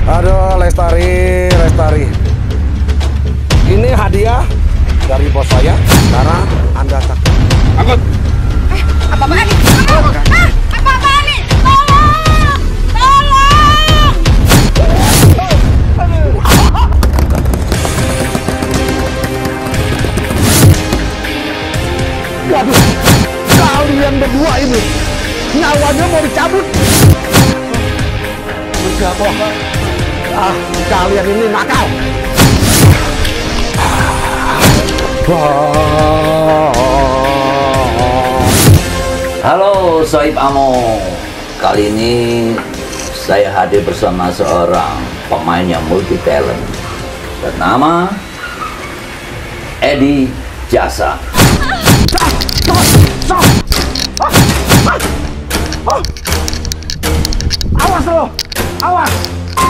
Aduh, Lestari. Ini hadiah dari bos saya karena Anda cakep. Angkut. Apa-apaan nih? Apa-apaan nih? Tolong! Tolong! Waduh, kalian berdua ini nyawanya mau dicabut. Siapa? Kalian ini nakal. Halo Soib Amo, kali ini saya hadir bersama seorang pemain yang multi talent bernama Edi Jasa. Awas lo, awas,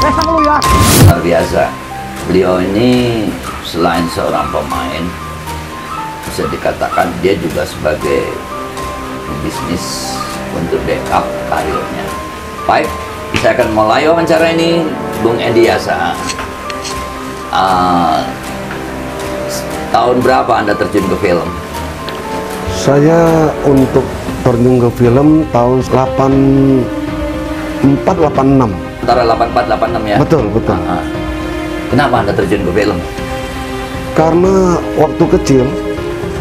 besok lu ya. Luar biasa, beliau ini selain seorang pemain, bisa dikatakan dia juga sebagai bisnis untuk backup karirnya. Baik, saya akan mulai wawancara ini, Bung Edi Jasa. Tahun berapa Anda terjun ke film? Saya untuk terjun ke film tahun 84-86. Antara 84-86 ya? Betul. Kenapa Anda terjun ke film? Karena waktu kecil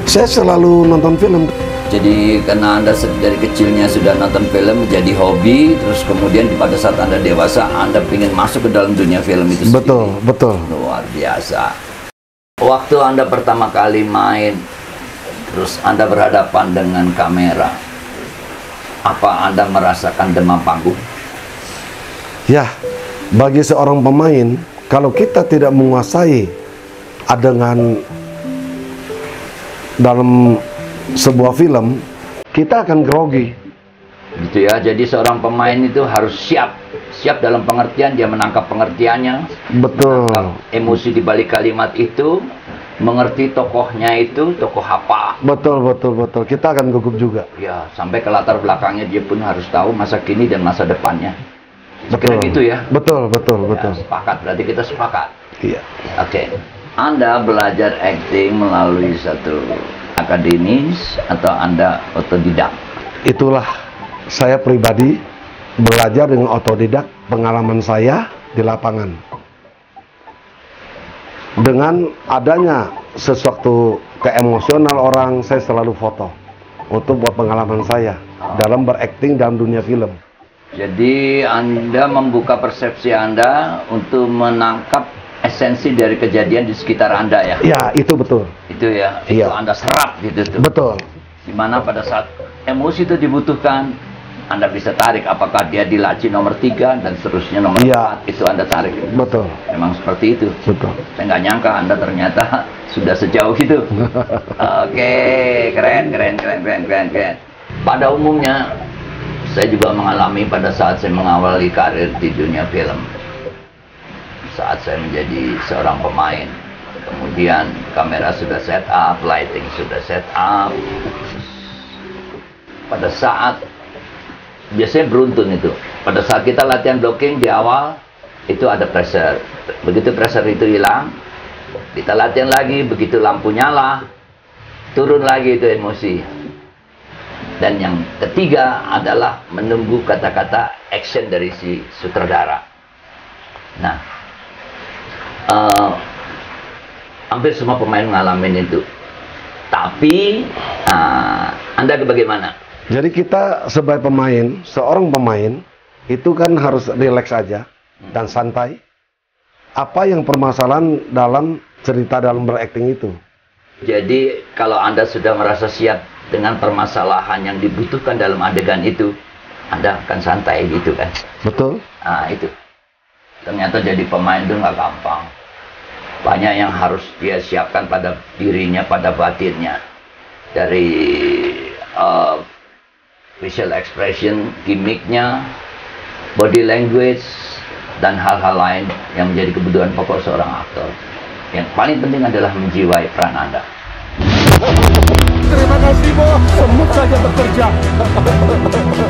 saya selalu nonton film. Jadi karena Anda dari kecilnya sudah nonton film menjadi hobi, terus kemudian pada saat Anda dewasa Anda ingin masuk ke dalam dunia film itu sendiri. Betul. Luar biasa. Waktu Anda pertama kali main, terus Anda berhadapan dengan kamera, apa Anda merasakan demam panggung? Ya, bagi seorang pemain, kalau kita tidak menguasai adegan dalam sebuah film, kita akan grogi. Gitu ya, jadi seorang pemain itu harus siap dalam pengertian, dia menangkap pengertiannya, Betul. emosi di balik kalimat itu, mengerti tokohnya itu, tokoh apa. Betul. Kita akan gugup juga. Ya, sampai ke latar belakangnya dia pun harus tahu masa kini dan masa depannya. Kira gitu ya? Betul. Ya, sepakat, berarti kita sepakat. Iya. Oke. Anda belajar acting melalui satu akademis atau Anda otodidak? Itulah saya pribadi belajar dengan otodidak, pengalaman saya di lapangan. Dengan adanya sesuatu keemosional orang, saya selalu foto untuk buat pengalaman saya dalam berakting dalam dunia film. Jadi Anda membuka persepsi Anda untuk menangkap esensi dari kejadian di sekitar Anda ya? Ya, itu betul. Itu ya, itu Iya. Anda serap gitu tuh. Betul. Dimana pada saat emosi itu dibutuhkan, Anda bisa tarik apakah dia di laci nomor 3 dan seterusnya nomor Iya. 4, itu Anda tarik. Betul. Memang seperti itu. Betul. Saya nggak nyangka Anda ternyata sudah sejauh itu. Oke, keren. Pada umumnya, saya juga mengalami pada saat saya mengawali karir di dunia film. Saat saya menjadi seorang pemain, kemudian kamera sudah set up, lighting sudah set up. Pada saat, biasanya beruntun itu, pada saat kita latihan blocking di awal, itu ada pressure. Begitu pressure itu hilang, kita latihan lagi, begitu lampu nyala, turun lagi itu emosi. Dan yang ketiga adalah menunggu kata-kata action dari si sutradara. Nah, hampir semua pemain ngalamin itu. Tapi Anda bagaimana? Jadi kita sebagai pemain, seorang pemain itu kan harus rileks aja dan santai. Apa yang permasalahan dalam cerita dalam berakting itu? Jadi kalau Anda sudah merasa siap dengan permasalahan yang dibutuhkan dalam adegan itu, Anda akan santai gitu kan? Betul. Nah itu. Ternyata jadi pemain itu nggak gampang. Banyak yang harus dia siapkan pada dirinya, pada batinnya. Dari facial expression, gimmicknya, body language, dan hal-hal lain yang menjadi kebutuhan pokok seorang aktor. Yang paling penting adalah menjiwai peran Anda. Terima kasih, Bos. Semut saja bekerja.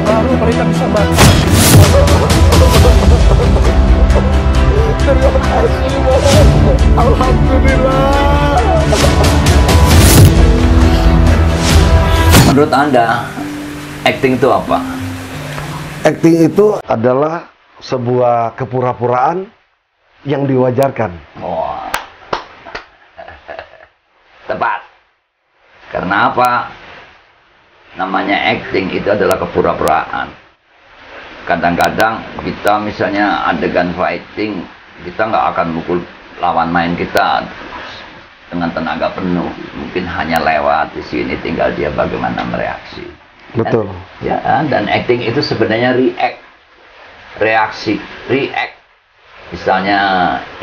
Baru mereka bisa bantu. menurut Anda, acting itu apa? Acting itu adalah sebuah kepura-puraan yang diwajarkan. Wah. Tepat. Karena apa? Namanya acting itu adalah kepura-puraan. Kadang-kadang kita misalnya adegan fighting, kita nggak akan mukul lawan main kita dengan tenaga penuh. Mungkin hanya lewat di sini, tinggal dia bagaimana mereaksi. Betul. Dan acting itu sebenarnya reaksi. Misalnya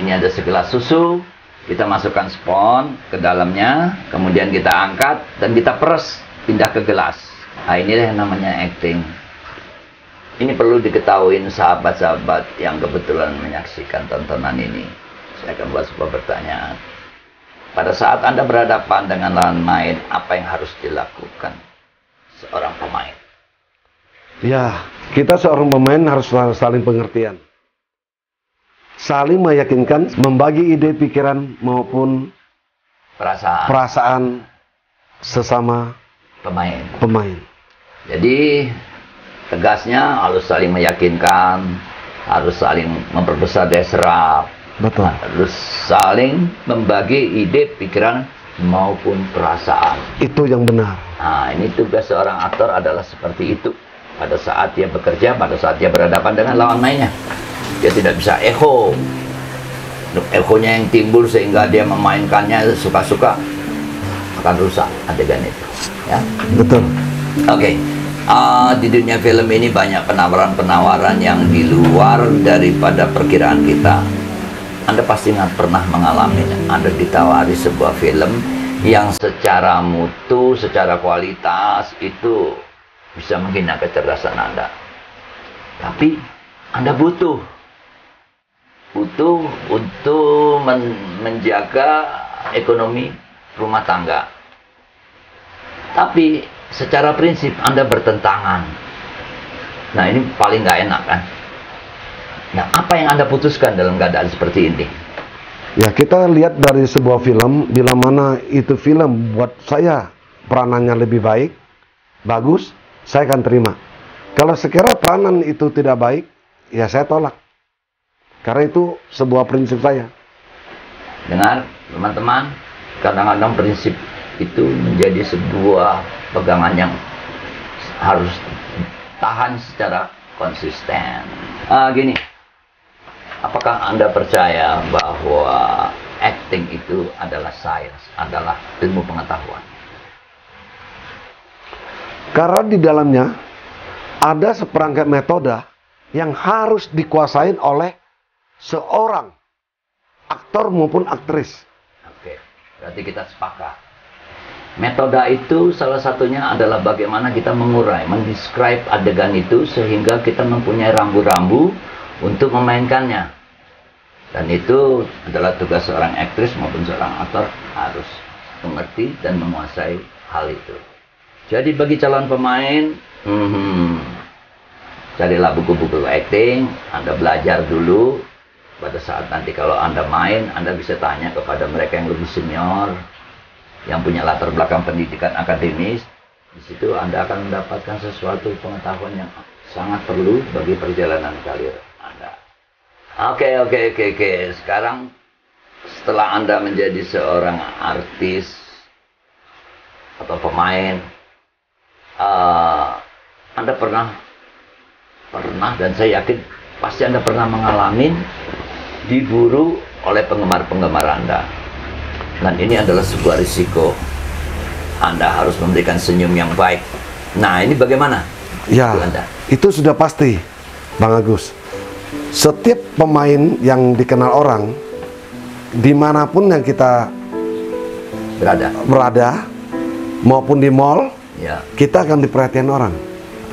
ini ada segelas susu, kita masukkan spons ke dalamnya, kemudian kita angkat dan kita peres, pindah ke gelas. Nah, ini yang namanya acting. Ini perlu diketahui sahabat-sahabat yang kebetulan menyaksikan tontonan ini. Saya akan buat sebuah pertanyaan. Pada saat Anda berhadapan dengan lawan main, apa yang harus dilakukan seorang pemain? Ya, kita seorang pemain harus saling pengertian. Saling meyakinkan, membagi ide, pikiran, maupun perasaan sesama pemain. Jadi, tegasnya harus saling meyakinkan, harus saling memperbesar daya serap. Betul. Harus saling membagi ide, pikiran, maupun perasaan. Itu yang benar. Nah, ini tugas seorang aktor adalah seperti itu. Pada saat dia bekerja, pada saat dia berhadapan dengan lawan mainnya. Dia tidak bisa echo. Echonya yang timbul sehingga dia memainkannya suka-suka, akan rusak adegan itu. Ya? Betul. Oke. Di dunia film ini banyak penawaran-penawaran yang di luar daripada perkiraan kita. Anda pasti nggak pernah mengalami Anda ditawari sebuah film yang secara mutu, secara kualitas itu bisa menghina kecerdasan Anda. Tapi Anda butuh untuk menjaga ekonomi rumah tangga. Tapi secara prinsip Anda bertentangan. Nah, ini paling nggak enak kan? Nah, apa yang Anda putuskan dalam keadaan seperti ini? Ya, kita lihat dari sebuah film, bila mana itu film buat saya peranannya lebih baik, bagus, saya akan terima. Kalau sekiranya peranan itu tidak baik, ya saya tolak. Karena itu sebuah prinsip saya. Dengar, teman-teman, kadang-kadang prinsip itu menjadi sebuah pegangan yang harus tahan secara konsisten. Gini, apakah Anda percaya bahwa acting itu adalah sains, adalah ilmu pengetahuan? Karena di dalamnya ada seperangkat metode yang harus dikuasain oleh seorang aktor maupun aktris. Oke, berarti kita sepakat. Metode itu salah satunya adalah bagaimana kita mengurai, mendescribe adegan itu sehingga kita mempunyai rambu-rambu untuk memainkannya. Dan itu adalah tugas seorang aktris maupun seorang aktor harus mengerti dan menguasai hal itu. Jadi bagi calon pemain, carilah buku-buku acting, Anda belajar dulu. Pada saat nanti kalau Anda main, Anda bisa tanya kepada mereka yang lebih senior, yang punya latar belakang pendidikan akademis. Di situ Anda akan mendapatkan sesuatu pengetahuan yang sangat perlu bagi perjalanan karir Anda. Oke. Sekarang setelah Anda menjadi seorang artis atau pemain, Anda pernah dan saya yakin pasti Anda pernah mengalami diburu oleh penggemar-penggemar Anda. Dan ini adalah sebuah risiko. Anda harus memberikan senyum yang baik. Nah, ini bagaimana? Ya, itu sudah pasti, Bang Agus. Setiap pemain yang dikenal orang, dimanapun yang kita berada maupun di mall, ya, kita akan diperhatikan orang.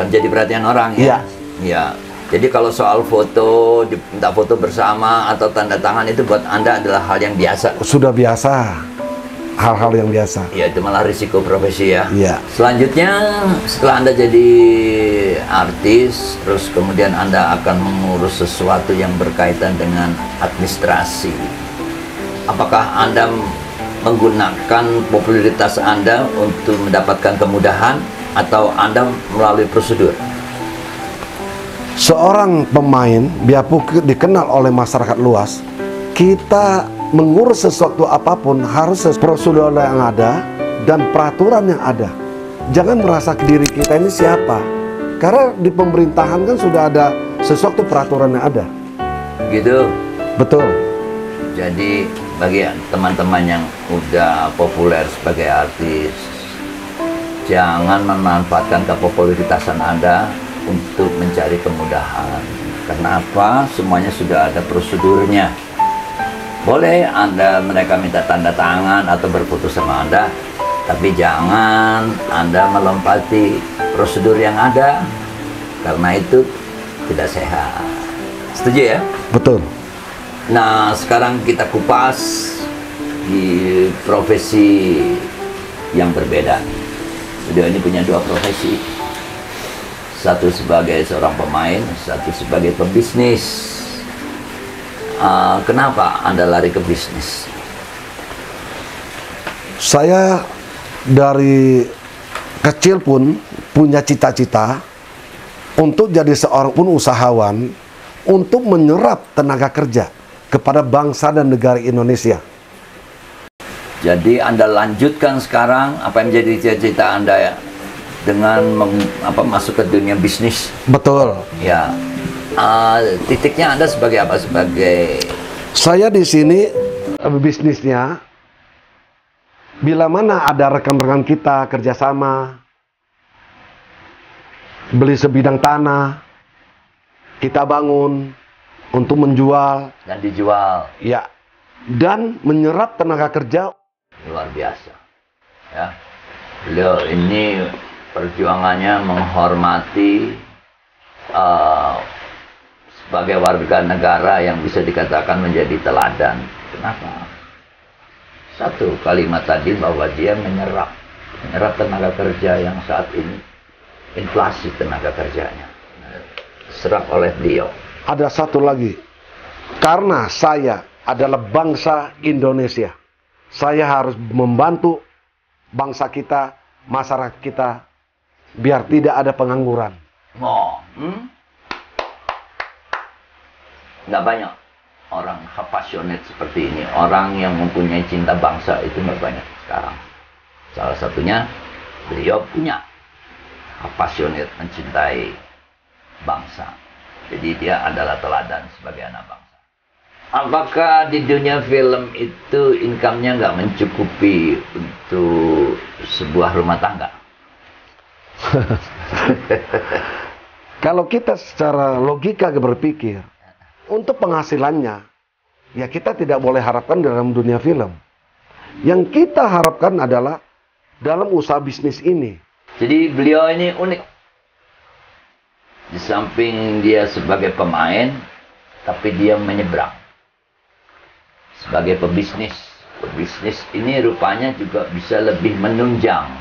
Akan jadi perhatian orang, ya? Ya. Jadi kalau soal foto, minta foto bersama atau tanda tangan itu buat Anda adalah hal yang biasa. Sudah biasa, hal-hal yang biasa. Ya, itu malah risiko profesi ya. Iya. Selanjutnya, setelah Anda jadi artis, terus kemudian Anda akan mengurus sesuatu yang berkaitan dengan administrasi. Apakah Anda menggunakan popularitas Anda untuk mendapatkan kemudahan atau Anda melalui prosedur? Seorang pemain biarpun dikenal oleh masyarakat luas, kita mengurus sesuatu apapun harus prosedur yang ada dan peraturan yang ada. Jangan merasa diri kita ini siapa, karena di pemerintahan kan sudah ada sesuatu peraturan yang ada. Gitu. Betul. Jadi bagi teman-teman yang udah populer sebagai artis, jangan memanfaatkan kepopularitasan Anda untuk mencari kemudahan. Kenapa? Semuanya sudah ada prosedurnya. Boleh mereka minta tanda tangan atau berfoto sama Anda, tapi jangan Anda melompati prosedur yang ada, karena itu tidak sehat. Setuju ya? Betul. Nah, sekarang kita kupas di profesi yang berbeda. Beliau ini punya dua profesi. Satu sebagai seorang pemain, satu sebagai pebisnis. Kenapa Anda lari ke bisnis? Saya dari kecil pun punya cita-cita untuk jadi seorang pun usahawan, untuk menyerap tenaga kerja kepada bangsa dan negara Indonesia. Jadi Anda lanjutkan sekarang apa yang menjadi cita-cita Anda ya, dengan masuk ke dunia bisnis. Betul. Ya. Titiknya Anda sebagai apa? Sebagai saya di sini bisnisnya, bila mana ada rekan-rekan kita kerjasama, beli sebidang tanah, kita bangun untuk menjual dan dijual. Ya, dan menyerap tenaga kerja. Luar biasa. Ya. Beliau ini perjuangannya menghormati sebagai warga negara yang bisa dikatakan menjadi teladan. Kenapa? Satu kalimat tadi bahwa dia menyerap tenaga kerja yang saat ini inflasi tenaga kerjanya serap oleh beliau. Ada satu lagi, karena saya adalah bangsa Indonesia, saya harus membantu bangsa kita, masyarakat kita, biar tidak ada pengangguran. Nggak banyak orang passionate seperti ini. Orang yang mempunyai cinta bangsa itu nggak banyak sekarang. Salah satunya beliau punya passionate, mencintai bangsa. Jadi dia adalah teladan sebagai anak bangsa. Apakah di dunia film itu income-nya nggak mencukupi untuk sebuah rumah tangga? Kalau kita secara logika berpikir, untuk penghasilannya, ya kita tidak boleh harapkan dalam dunia film. Yang kita harapkan adalah dalam usaha bisnis ini. Jadi beliau ini unik. Di samping dia sebagai pemain, tapi dia menyeberang. Sebagai pebisnis. Pebisnis ini rupanya juga bisa lebih menunjang.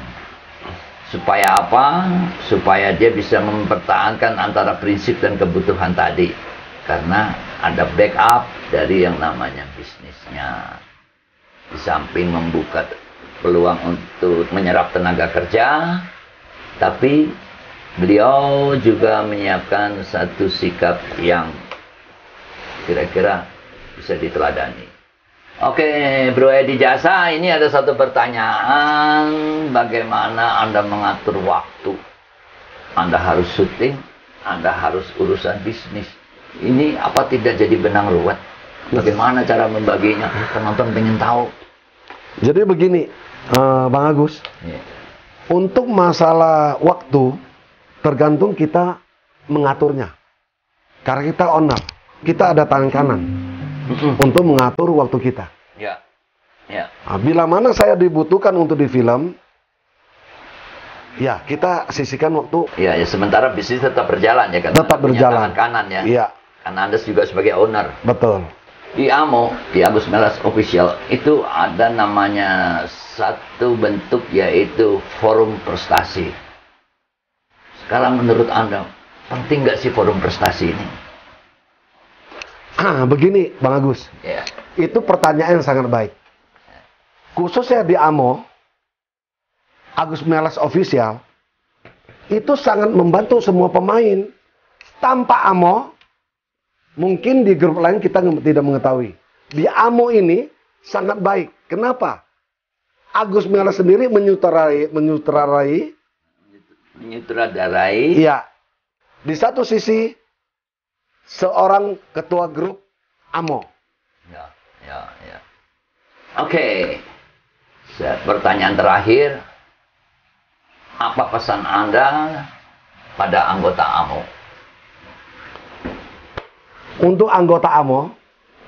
Supaya apa? Supaya dia bisa mempertahankan antara prinsip dan kebutuhan tadi. Karena ada backup dari yang namanya bisnisnya. Di samping membuka peluang untuk menyerap tenaga kerja, tapi beliau juga menyiapkan satu sikap yang kira-kira bisa diteladani. Oke, Bro Edi Jasa, ini ada satu pertanyaan. Bagaimana Anda mengatur waktu? Anda harus syuting, Anda harus urusan bisnis. Ini apa tidak jadi benang ruwet? Bagaimana cara membaginya? Penonton pengen tahu. Jadi begini, Bang Agus. Yeah. Untuk masalah waktu, tergantung kita mengaturnya. Karena kita owner, kita ada tangan kanan untuk mengatur waktu kita. Ya. Yeah. Nah, bila mana saya dibutuhkan untuk di film, ya kita sisihkan waktu. Ya, sementara bisnis tetap berjalan ya kan? Tetap berjalan. Tangan kanan ya. Iya. Karena Anda juga sebagai owner. Betul. Di AMO, di Agus Melas Official, itu ada namanya satu bentuk yaitu forum prestasi. Sekarang menurut Anda, penting nggak sih forum prestasi ini? Begini Bang Agus. Ya. Itu pertanyaan yang sangat baik. Khususnya di AMO, Agus Melas Official, itu sangat membantu semua pemain. Tanpa Amo, mungkin di grup lain kita tidak mengetahui. Di Amo ini sangat baik. Kenapa? Agus Mela sendiri menyutradarai. Iya. Di satu sisi seorang ketua grup Amo. Ya. Oke. Pertanyaan terakhir. Apa pesan Anda pada anggota Amo? Untuk anggota Amo,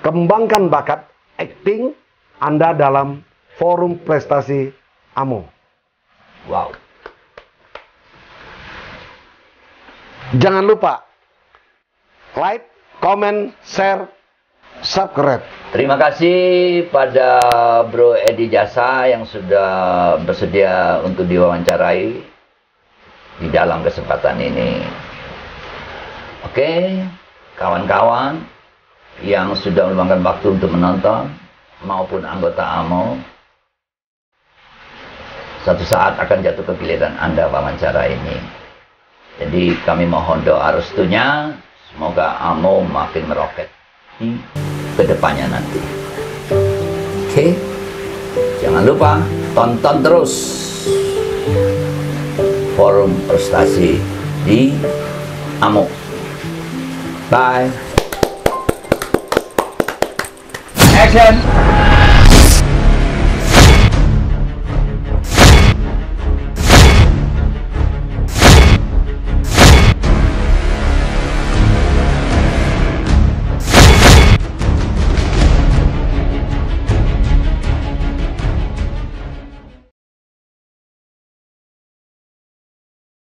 kembangkan bakat acting Anda dalam forum prestasi Amo. Wow. Jangan lupa like, comment, share, subscribe. Terima kasih pada Bro Edi Jasa yang sudah bersedia untuk diwawancarai di dalam kesempatan ini. Oke, kawan-kawan yang sudah meluangkan waktu untuk menonton maupun anggota Amo, suatu saat akan jatuh ke giliran Anda wawancara ini. Jadi kami mohon doa restunya, semoga Amo makin meroket ke depannya nanti. Oke, jangan lupa tonton terus forum prestasi di Amo. Bye. Action.